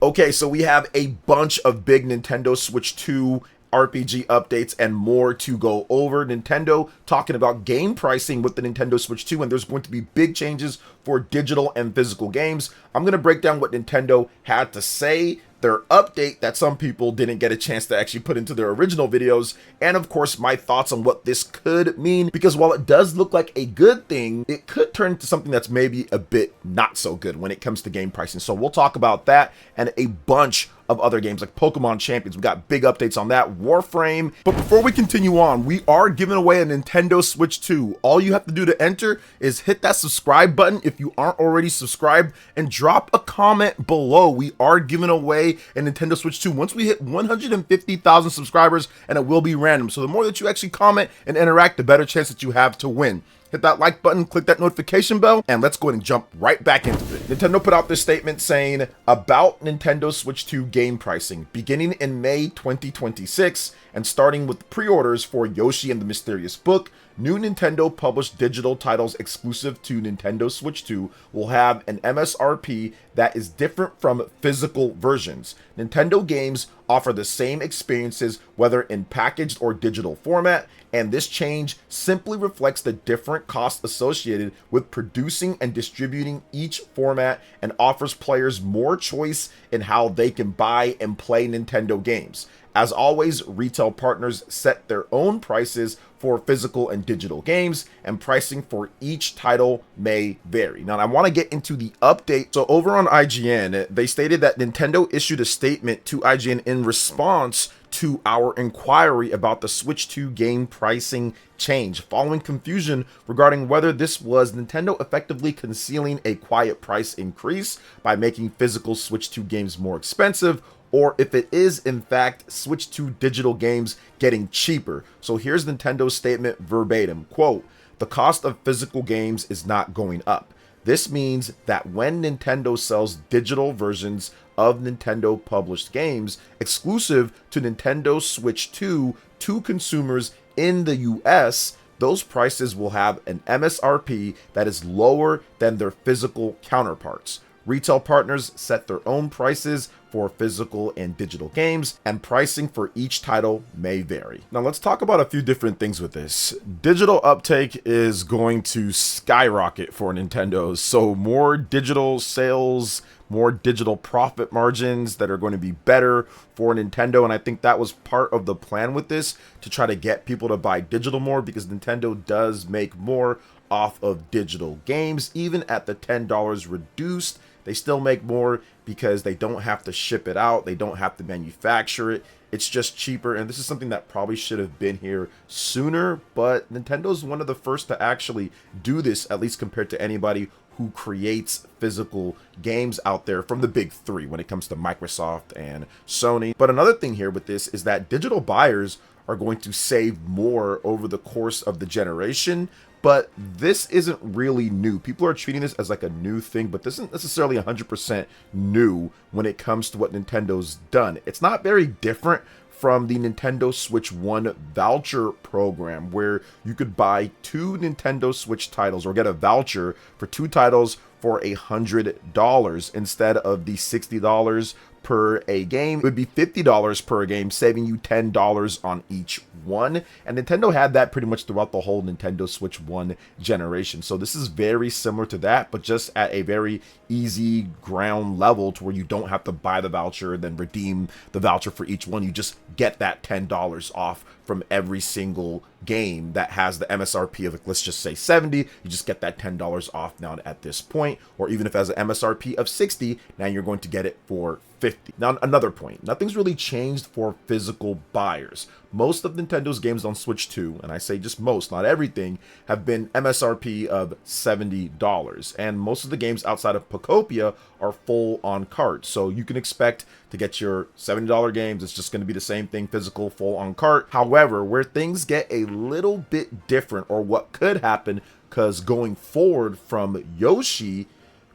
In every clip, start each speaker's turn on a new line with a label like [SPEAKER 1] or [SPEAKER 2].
[SPEAKER 1] Okay, so we have a bunch of big Nintendo Switch 2 RPG updates and more to go over. Nintendo talking about game pricing with the Nintendo Switch 2, and there's going to be big changes for digital and physical games. I'm going to break down what Nintendo had to say, their update that some people didn't get a chance to actually put into their original videos, and of course my thoughts on what this could mean, because while it does look like a good thing, it could turn into something that's maybe a bit not so good when it comes to game pricing. So we'll talk about that and a bunch of other games like Pokemon Champions. We got big updates on that, Warframe. But before we continue on, we are giving away a Nintendo Switch 2. All you have to do to enter is hit that subscribe button if you aren't already subscribed, and drop a comment below. We are giving away a Nintendo Switch 2 once we hit 150,000 subscribers, and it will be random. So the more that you actually comment and interact, the better chance that you have to win. Hit that like button, click that notification bell, and let's go ahead and jump right back into it. Nintendo put out this statement saying about Nintendo Switch 2 game pricing, beginning in May 2026 and starting with pre-orders for Yoshi and the Mysterious Book, new Nintendo published digital titles exclusive to Nintendo Switch 2 will have an MSRP that is different from physical versions. Nintendo games offer the same experiences whether in packaged or digital format, and this change simply reflects the different costs associated with producing and distributing each format and offers players more choice in how they can buy and play Nintendo games. As always, retail partners set their own prices for physical and digital games, and pricing for each title may vary. Now, I want to get into the update. So over on IGN, they stated that Nintendo issued a statement to IGN in response to our inquiry about the Switch 2 game pricing change, following confusion regarding whether this was Nintendo effectively concealing a quiet price increase by making physical Switch 2 games more expensive, or if it is in fact Switch 2 digital games getting cheaper. So here's Nintendo's statement verbatim, quote, "The cost of physical games is not going up. This means that when Nintendo sells digital versions of Nintendo published games exclusive to Nintendo Switch 2 to consumers in the US, those prices will have an MSRP that is lower than their physical counterparts. Retail partners set their own prices for physical and digital games, and pricing for each title may vary." Now let's talk about a few different things with this. Digital uptake is going to skyrocket for Nintendo, so more digital sales, more digital profit margins that are going to be better for Nintendo, and I think that was part of the plan with this, to try to get people to buy digital more, because Nintendo does make more off of digital games. Even at the $10 reduced, they still make more because they don't have to ship it out, they don't have to manufacture it. It's just cheaper, and this is something that probably should have been here sooner, but Nintendo's one of the first to actually do this, at least compared to anybody who creates physical games out there from the big three when it comes to Microsoft and Sony. But another thing here with this is that digital buyers are going to save more over the course of the generation, but this isn't really new. People are treating this as like a new thing, but this isn't necessarily 100% new when it comes to what Nintendo's done. It's not very different from the Nintendo Switch 1 voucher program, where you could buy 2 Nintendo Switch titles or get a voucher for 2 titles for $100 instead of the $60 per a game. It would be $50 per game, saving you $10 on each one. And Nintendo had that pretty much throughout the whole Nintendo Switch 1 generation. So this is very similar to that, but just at a very easy ground level, to where you don't have to buy the voucher and then redeem the voucher for each one. You just get that $10 off from every single game that has the MSRP of, like, let's just say 70, you just get that $10 off now at this point. Or even if it has an MSRP of 60, now you're going to get it for 50. Now, another point, nothing's really changed for physical buyers. Most of Nintendo's games on Switch 2, and I say just most, not everything, have been MSRP of $70. And most of the games outside of Pokopia are full on cart. So you can expect to get your $70 games. It's just going to be the same thing, physical, full on cart. However, where things get a little bit different, or what could happen, because going forward from Yoshi,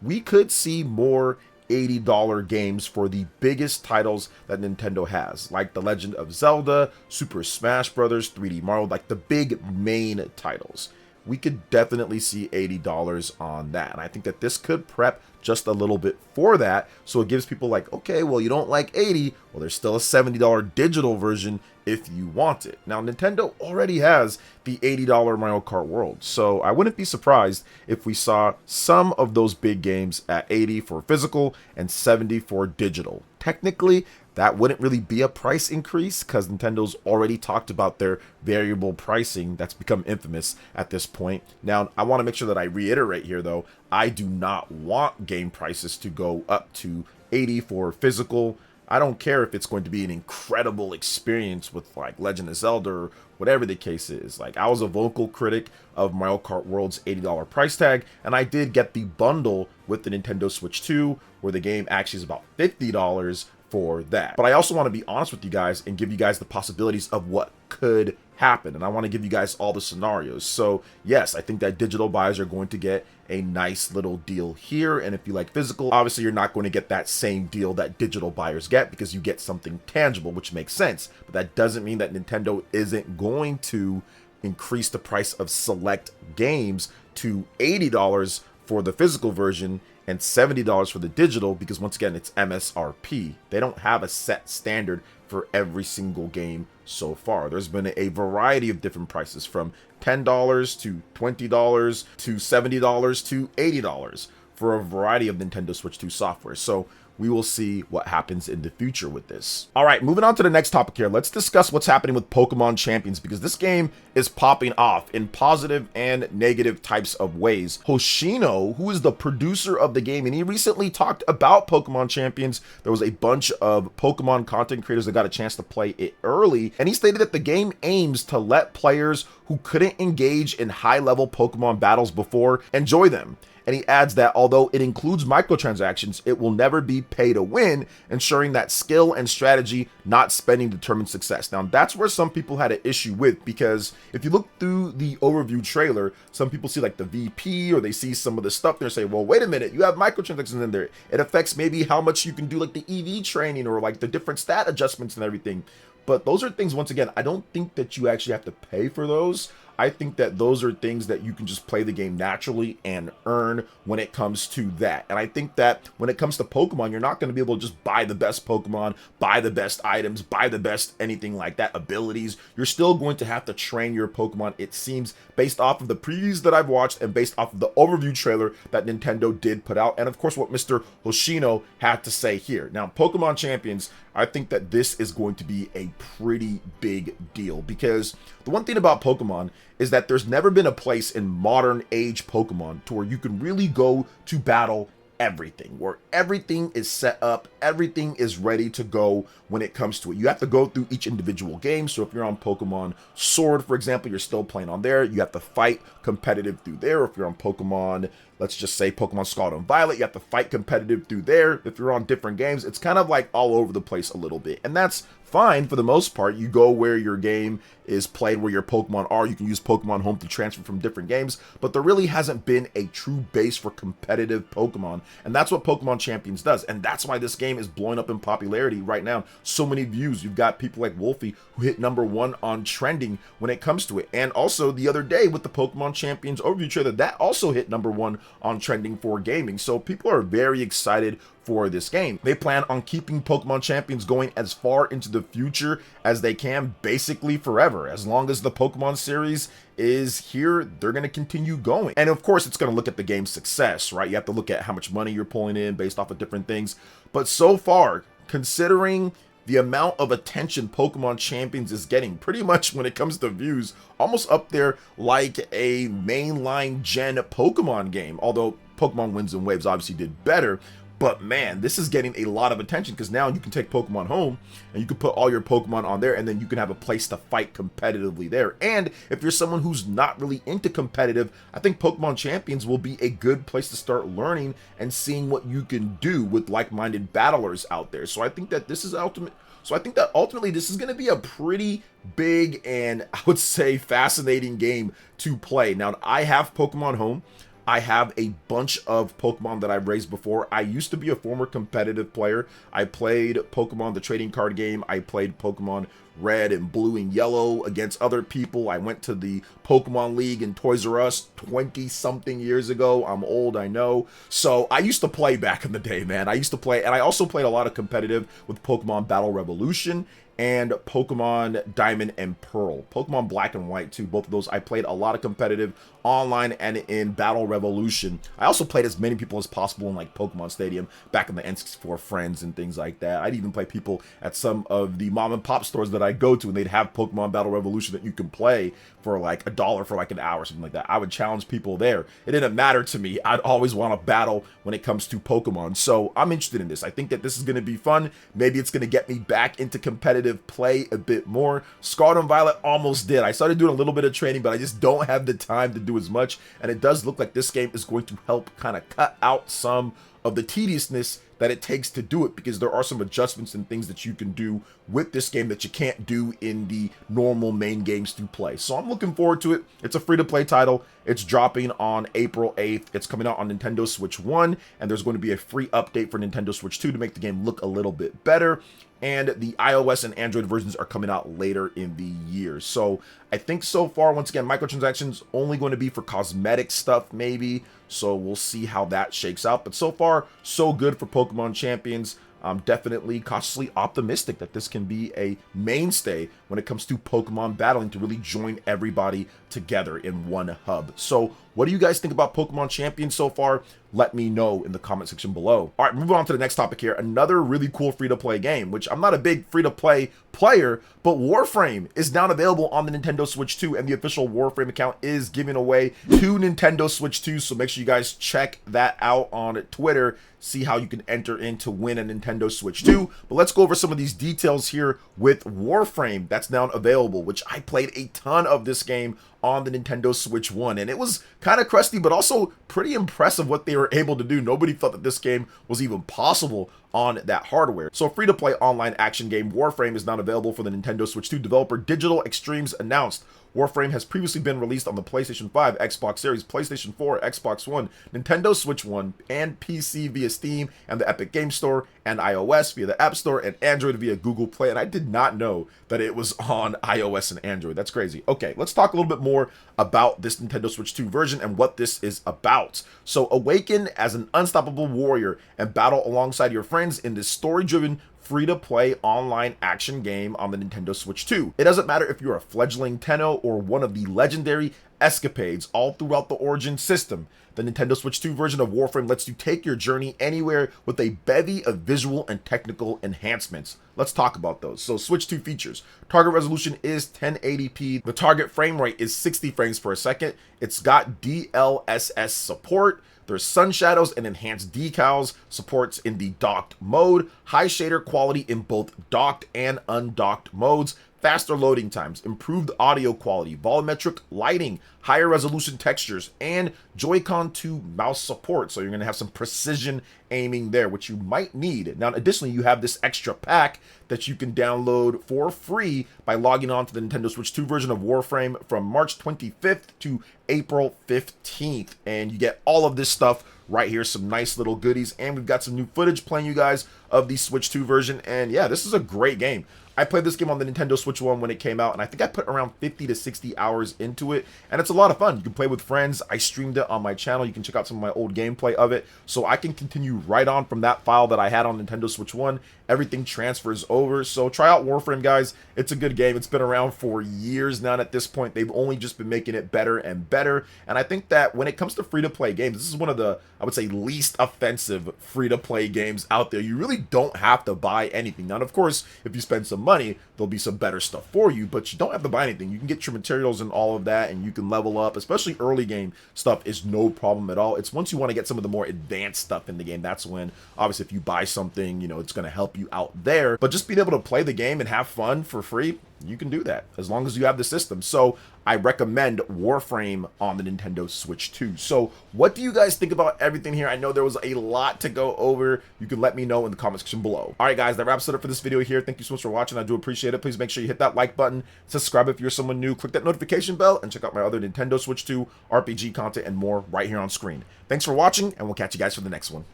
[SPEAKER 1] we could see more $80 games for the biggest titles that Nintendo has, like The Legend of Zelda, Super Smash Bros., 3D Mario, like the big main titles. we could definitely see $80 on that. And I think that this could prep just a little bit for that. So it gives people like, okay, well, you don't like 80. Well, there's still a $70 digital version if you want it. Now, Nintendo already has the $80 Mario Kart World. So I wouldn't be surprised if we saw some of those big games at 80 for physical and 70 for digital. Technically, that wouldn't really be a price increase because Nintendo's already talked about their variable pricing that's become infamous at this point. Now, I want to make sure that I reiterate here, though, I do not want game prices to go up to 80 for physical. I don't care if it's going to be an incredible experience with like Legend of Zelda or whatever the case is. Like, I was a vocal critic of Mario Kart World's $80 price tag, and I did get the bundle with the Nintendo Switch 2, where the game actually is about $50 for that. But I also want to be honest with you guys and give you guys the possibilities of what could happen, and I want to give you guys all the scenarios. So yes, I think that digital buyers are going to get a nice little deal here, and if you like physical, obviously you're not going to get that same deal that digital buyers get because you get something tangible, which makes sense. But that doesn't mean that Nintendo isn't going to increase the price of select games to $80 for the physical version and $70 for the digital, because once again, it's MSRP. They don't have a set standard for every single game so far. There's been a variety of different prices, from $10 to $20 to $70 to $80 for a variety of Nintendo Switch 2 software. So we will see what happens in the future with this. All right, moving on to the next topic here. Let's discuss what's happening with Pokemon Champions, because this game is popping off in positive and negative types of ways. Hoshino, who is the producer of the game, and he recently talked about Pokemon Champions. There was a bunch of Pokemon content creators that got a chance to play it early, and he stated that the game aims to let players who couldn't engage in high-level Pokemon battles before enjoy them. And he adds that although it includes microtransactions, it will never be pay to win, ensuring that skill and strategy, not spending, determine success. Now, that's where some people had an issue with, because if you look through the overview trailer, some people see like the VP, or they see some of the stuff there and say, well, wait a minute, you have microtransactions in there. It affects maybe how much you can do like the EV training or like the different stat adjustments and everything. But those are things, once again, I don't think that you actually have to pay for those. I think that those are things that you can just play the game naturally and earn when it comes to that. And I think that when it comes to Pokemon, you're not going to be able to just buy the best Pokemon, buy the best items, buy the best anything like that, abilities. You're still going to have to train your Pokemon, it seems, based off of the previews that I've watched and based off of the overview trailer that Nintendo did put out. And of course, what Mr. Hoshino had to say here. Now, Pokemon Champions, I think that this is going to be a pretty big deal, because the one thing about Pokemon is that there's never been a place in modern age Pokemon to where you can really go to battle everything, where everything is set up, everything is ready to go when it comes to it. You have to go through each individual game. So if you're on Pokemon Sword, for example, you're still playing on there. You have to fight competitive through there. If you're on Pokemon, let's just say Pokemon Scarlet and Violet, you have to fight competitive through there. If you're on different games, it's kind of like all over the place a little bit. And that's fine for the most part. You go where your game is played, where your Pokemon are. You can use Pokemon Home to transfer from different games, but there really hasn't been a true base for competitive Pokemon, and that's what Pokemon Champions does, and that's why this game is blowing up in popularity right now. So many views. You've got people like Wolfie who hit #1 on trending when it comes to it, and also the other day with the Pokemon Champions overview trailer, that also hit #1 on trending for gaming. So people are very excited for this game. They plan on keeping Pokemon Champions going as far into the future as they can, basically forever. As long as the Pokemon series is here, they're going to continue going. And of course, it's going to look at the game's success, right? You have to look at how much money you're pulling in based off of different things. But so far, considering the amount of attention Pokemon Champions is getting, pretty much when it comes to views, almost up there like a mainline gen Pokemon game. Although Pokemon Winds and Waves obviously did better. But man, this is getting a lot of attention, because now you can take Pokemon Home and you can put all your Pokemon on there, and then you can have a place to fight competitively there. And if you're someone who's not really into competitive, I think Pokemon Champions will be a good place to start learning and seeing what you can do with like-minded battlers out there. So I think that this is ultimately this is going to be a pretty big and, I would say, fascinating game to play. Now, I have Pokemon Home. I have a bunch of Pokemon that I've raised before. I used to be a former competitive player. I played Pokemon the trading card game. I played Pokemon Red and Blue and Yellow against other people. I went to the Pokemon League in Toys R Us 20 something years ago. I'm old, I know. So I used to play back in the day, man. I used to play, and I also played a lot of competitive with Pokemon Battle Revolution and Pokemon Diamond and Pearl. Pokemon Black and White too, both of those I played a lot of competitive online and in Battle Revolution. I also played as many people as possible in like Pokemon Stadium back in the N64 friends and things like that. I'd even play people at some of the mom and pop stores that I go to, and they'd have Pokemon Battle Revolution that you can play for like $1 for like an hour or something like that. I would challenge people there. It didn't matter to me. I'd always want to battle when it comes to Pokemon. So I'm interested in this. I think that this is going to be fun. Maybe it's going to get me back into competitive play a bit more. Scarlet and Violet almost did. I started doing a little bit of training, but I just don't have the time to do as much. And it does look like this game is going to help kind of cut out some of the tediousness that it takes to do it, because there are some adjustments and things that you can do with this game that you can't do in the normal main games to play. So I'm looking forward to it. It's a free-to-play title. It's dropping on April 8th. It's coming out on Nintendo Switch 1, and there's going to be a free update for Nintendo Switch 2 to make the game look a little bit better. And the iOS and Android versions are coming out later in the year. So I think so far, once again, microtransactions only going to be for cosmetic stuff maybe. So we'll see how that shakes out. But so far, so good for Pokemon Champions. I'm definitely cautiously optimistic that this can be a mainstay when it comes to Pokemon battling, to really join everybody together in one hub. So what do you guys think about Pokemon Champions so far? Let me know in the comment section below. All right, moving on to the next topic here. Another really cool free-to-play game, which I'm not a big free-to-play player, but Warframe is now available on the Nintendo Switch 2, and the official Warframe account is giving away 2 Nintendo Switch 2, so make sure you guys check that out on Twitter, see how you can enter in to win a Nintendo Switch 2. But let's go over some of these details here with Warframe that's now available, which I played a ton of this game on the Nintendo Switch 1, and it was kind of crusty, but also pretty impressive what they were able to do. Nobody thought that this game was even possible on that hardware. So a free-to-play online action game, Warframe, is now available for the Nintendo Switch 2. Developer Digital Extremes announced Warframe has previously been released on the PlayStation 5, Xbox Series, PlayStation 4, Xbox One, Nintendo Switch 1, and PC via Steam and the Epic Game Store, and iOS via the App Store, and Android via Google Play. And I did not know that it was on iOS and Android. That's crazy. Okay, let's talk a little bit more about this Nintendo Switch 2 version and what this is about. So awaken as an unstoppable warrior and battle alongside your friends in this story-driven, free-to-play online action game on the Nintendo Switch 2. It doesn't matter if you're a fledgling Tenno or one of the legendary escapades all throughout the Origin system. The Nintendo Switch 2 version of Warframe lets you take your journey anywhere with a bevy of visual and technical enhancements. Let's talk about those. So Switch 2 features. Target resolution is 1080p. The target frame rate is 60 frames per second. It's got DLSS support. There's sun shadows and enhanced decals, supports in the docked mode, high shader quality in both docked and undocked modes, faster loading times, improved audio quality, volumetric lighting, higher resolution textures, and Joy-Con 2 mouse support. So you're going to have some precision aiming there, which you might need. Now, additionally, you have this extra pack that you can download for free by logging on to the Nintendo Switch 2 version of Warframe from March 25th to April 15th. And you get all of this stuff right here, some nice little goodies. And we've got some new footage playing you guys of the Switch 2 version. And yeah, this is a great game. I played this game on the Nintendo Switch 1 when it came out, and I think I put around 50 to 60 hours into it, and it's a lot of fun. You can play with friends. I streamed it on my channel. You can check out some of my old gameplay of it, so I can continue right on from that file that I had on Nintendo Switch 1. Everything transfers over, so try out Warframe, guys. It's a good game. It's been around for years now, and at this point, they've only just been making it better and better, and I think that when it comes to free-to-play games, this is one of the, I would say, least offensive free-to-play games out there. You really don't have to buy anything. Now, of course, if you spend some money, there'll be some better stuff for you, but you don't have to buy anything. You can get your materials and all of that, and you can level up. Especially early game stuff is no problem at all. It's once you want to get some of the more advanced stuff in the game, that's when, obviously, if you buy something, you know, it's going to help you out there. But just being able to play the game and have fun for free, you can do that as long as you have the system. So I recommend Warframe on the Nintendo Switch 2. So what do you guys think about everything here? I know there was a lot to go over. You can let me know in the comment section below. All right, guys, that wraps it up for this video here. Thank you so much for watching. I do appreciate it. Please make sure you hit that like button, subscribe if you're someone new, click that notification bell, and check out my other Nintendo Switch 2 RPG content and more right here on screen. Thanks for watching, and we'll catch you guys for the next one.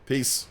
[SPEAKER 1] Peace.